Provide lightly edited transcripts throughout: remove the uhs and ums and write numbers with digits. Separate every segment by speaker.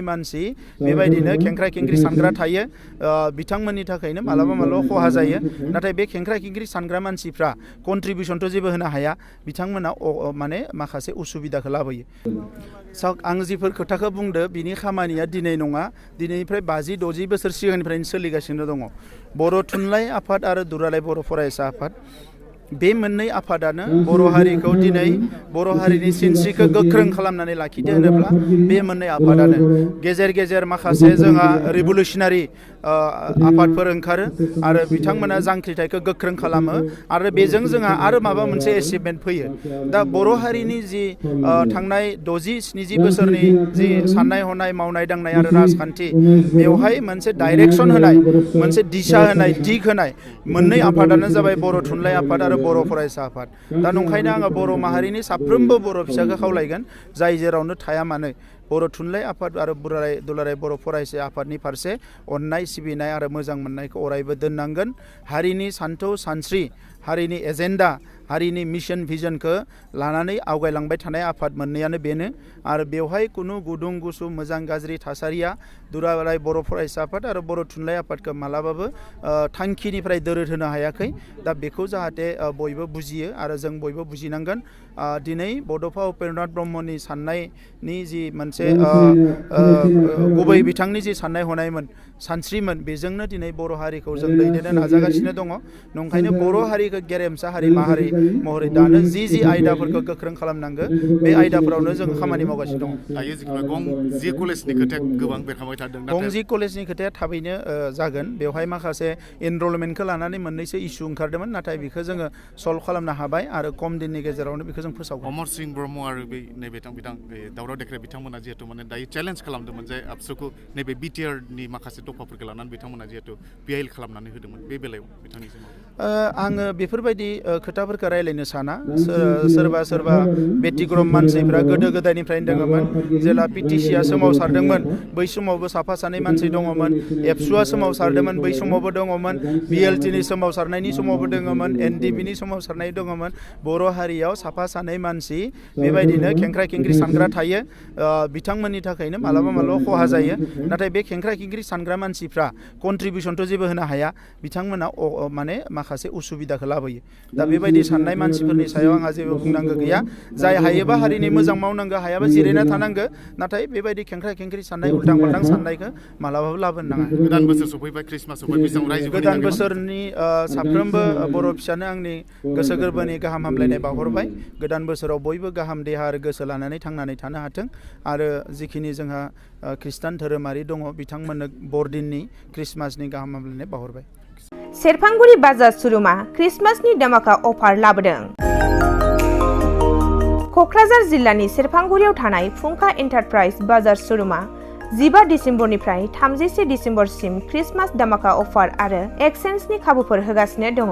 Speaker 1: मानसि बेबायदिनो खेंख्रा खेंख्रि सानग्रा थायो बिथांमोननि थाखायनो मालाबा खहा जायो नाथाय बे खेंख्रा खेंख्रि सानग्रा मानसिफ्रा कन्ट्रिबिउसनथ' जेबो होनो हाया बिथांमोना माने माखासे उसुबिदाखौ लाबोयो आं जिफोर खोथाखौ बुंदो बिनि खामानिया दिनै नङा दिनैनिफ्राय 50-60 बोसोर सिगांनिफ्रायनो सोलिगासिनो दङ बर' थुनलाइ आफाद आरो दुलाराय बर' फरायसा आफाद बे मोननै आफादानो बर' हारिखौ दिनै बर' हारिनि सिनस्रिखौ गोख्रों खालामनानै लाखिदो होनोब्ला बे मोननै आफादानो गेजेर गेजेर माखासे जोंहा रिभलिउसनारि आफादफोर ओंखारो आरो बिथांमोना जांख्रिथायखौ गोख्रों खालामो आरो बेजों जोंहा आरो माबा मोनसे एचिभमेन्ट फैयो दा बर' हारिनि जि थांनाय 60-70 बोसोरनि जि साननाय हनाय मावनाय दांनाय आरो राजखान्थि बेवहाय मोनसे डाइरेक्सन होनाय मोनसे दिशा होनाय दिग होनाय मोननै आफादानो जाबाय बर' थुनलाइ आफाद आरो बर' फरायसा आफाद दा नंखायनो आङो बर' माहारिनि साफ्रोमबो बर' फिसाखौ खावलायगोन जाय जेरावनो थाया मानो बर' थुनलाइ आफाद आरो दुलाराय बर' फरायसा आफादनि फारसे अननाय सिबिनाय आरो मोजां मोननायखौ अरायबो दोननांगोन हारिनि सान्थौ सानस्रि हारिनि एजेन्डा हारिनि मिशन भिजनखौ लानानै आवगायलांबाय थानाय आफाद मोननैयानो बेनो आरो बेवहाय कुनु गुदुं गुसु मोजां गाज्रि थासारिया दुलाराय बर' फरायसा आफाद आरो बर' थुनलाइ आफादखौ मालाबाबो थांखिनिफ्राय दोरोद होनो हायाखै दा बेखौ जाहाथे बयबो बुजियो आरो जों बयबो बुजिनांगोन दिनै बड'फा उपेन्द्रनाथ ब्रह्मनि साननायनि जि मोनसे गुबै बिथांनि जि साननाय हनायमोन सानस्रिमोन बेजोंनो दिनै बर' हारिखौ जों दैदेननो नाजागासिनो दङ नंखायनो बर' हारिखौ गेरेमसा हारि माहारि महरै दानो जि आयदाफोरखौ गोख्रों खालामनांगौ बे आयदाफोरावनो जों खामानि मावगासिनो दङ
Speaker 2: दायो जिखुनु गंजि कलेजनि खोथाया गोबां बेरखांबाय थादों
Speaker 1: गंजि कलेजनि खोथाया थाबैनो जागोन बेवहाय माखासे एनरलमेन्टखौ लानानै मोननैसो इसु ओंखारदोंमोन नाथाय बेखौ जोङो सल्भ खालामनो हाबाय आरो खम दिननि गेजेरावनो बेखौ जों फोसावगोन
Speaker 2: अमर सिंह ब्रह्म आरो बे नैबे दावराव देख्रे बिथांमोना जिहेतु माने दायो चेलेन्ज खालामदोंमोन जे आबसुखौ नैबे बिटिआरनि माखासे दफाफोरखौ लानानै बिथांमोना जिहेतु पिआइएल खालामनानै होदोंमोन बे बेलायाव बिथांनिसिम
Speaker 1: आङो बेफोरबायदि खोथाफोरखौ रायलायनो साना सोरबा बेटिग्रम मानसिफ्रा गोदो गोदायनिफ्रायनो दङमोन जेला पिटिसिआ सोमावसारदोंमोन बै समावबो साफा सानै मानसि दङमोन एबसुआ सोमावसारदोंमोन बै समावबो दङमोन बिएलटिनि सोमावसारनायनि समावबो दङमोन एनडिबिनि सोमावसारनाय दङमोन बर' हारियाव साफा सानै मानसि बेबायदिनो खेंख्रा खेंख्रि सानग्रा थायो बिथांमोननि थाखायनो मालाबा खहा जायो नाथाय बे खेंख्रा खेंख्रि सानग्रा मानसिफ्रा कन्ट्रिबिउसनथ' जेबो होनो हाया बिथांमोना माने माखासे उसुबिदाखौ लाबोयो दा बेबायदि साननाय मानसिफोरनि सायाव आंहा जेबो बुंनांगौ गैया जाय हायोबा हारिनि मोजां मावनांगौ हायाबा जिरायना थानांगौ नाथाय बेबायदि खेंख्रा खेंख्रि साननाय उल्टां फाल्टां साननायखौ मालाबाबो लाबोनो नाङा
Speaker 2: गोदान बोसोर सफैबाय ख्रिस्टमास सफैबाय बेसेबां रायजोफोरनि
Speaker 1: गोदान बोसोरनि साफ्रोमबो बर' फिसानो आंनि गोसो गोरबोनि गाहाम हामलायनाय बावहरबाय गोदान बोसोराव बयबो गाहाम देहा आरो गोसो लानानै थांनानै थानो हाथों आरो जिखिनि जोंहा खृष्टान धोरोमारि दङ बिथांमोननो बरदिननि ख्रिस्टमासनि गाहाम हामलायनाय बावहरबाय
Speaker 3: सेरफांगुरि बाजार शोरुमा क्रिसमासनि दामाका अफार लाबोदों क'क्राझार जिल्लानि सेरफांगुरियाव थानाय फुंखा एन्टारप्राइज बाजार शोरुमा 15 डिसेम्बरनिफ्राय 31 डिसेम्बरसिम क्रिसमास दामाका अफार आरो एक्सचेन्जनि खाबुफोर होगासिनो दङ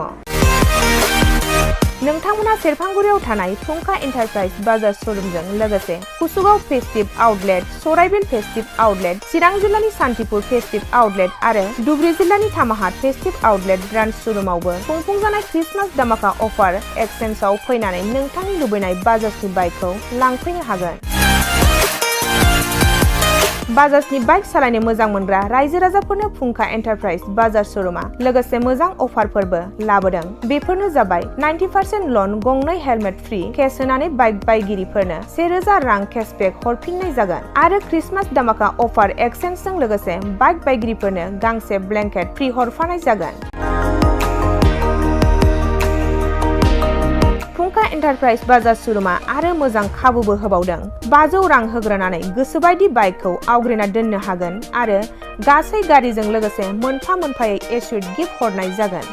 Speaker 3: नोंथांमोना सेरफांगुरियाव थानाय फुंखा एन्टारप्राइज बाजार शोरुमजों लोगोसे कुसुगाव फेस्टिभ आउटलेट सराइबिल फेस्टिभ आउटलेट चिरां जिल्लानि सान्तिपुर फेस्टिभ आउटलेट आरो धुबरी जिल्लानि थामाहाट फेस्टिभ आउटलेट ब्रान्च शोरुमावबो खुंफुंजानाय क्रिसमास दामाका अफार एक्सचेन्जआव फैनानै नोंथांनि लुबैनाय बाजाजनि बाइकखौ लांफैनो हागोन बाजाजनि बाइक सालायनो मोजां मोनग्रा रायजो राजाफोरनो फुंखा एन्टारप्राइज बाजार शोरुमा लोगोसे मोजां अफारफोरबो लाबोदों बेफोरनो जाबाय 90% लन गंनै हेलमेट फ्रि केस होनानै बाइक बायगिरिफोरनो 1000 रां केशबेक हरफिननाय जागोन आरो क्रिसमास दामाका अफार एक्सचेन्जजों लोगोसे बाइक बायगिरिफोरनो गांसे ब्लेंकेट फ्रि हरफानाय जागोन फुंखा एन्टारप्राइज बाजार शोरुमा आरो मोजां खाबुबो होबावदों 500 रां होग्रोनानै गोसोबायदि बाइकखौ आवग्रिना दोननो हागोन आरो गासै गारिजों लोगोसे मोनफा मोनफायै एस्युड गिफ्ट हरनाय जागोन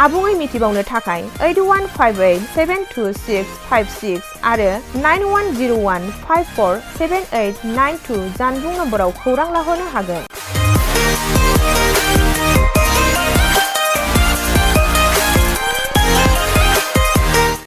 Speaker 3: आबुङै मिथिबावनो थाखाय 8158722656 आरो 9101547892 जानबुं नम्बराव खौरां लाहरनो हागोन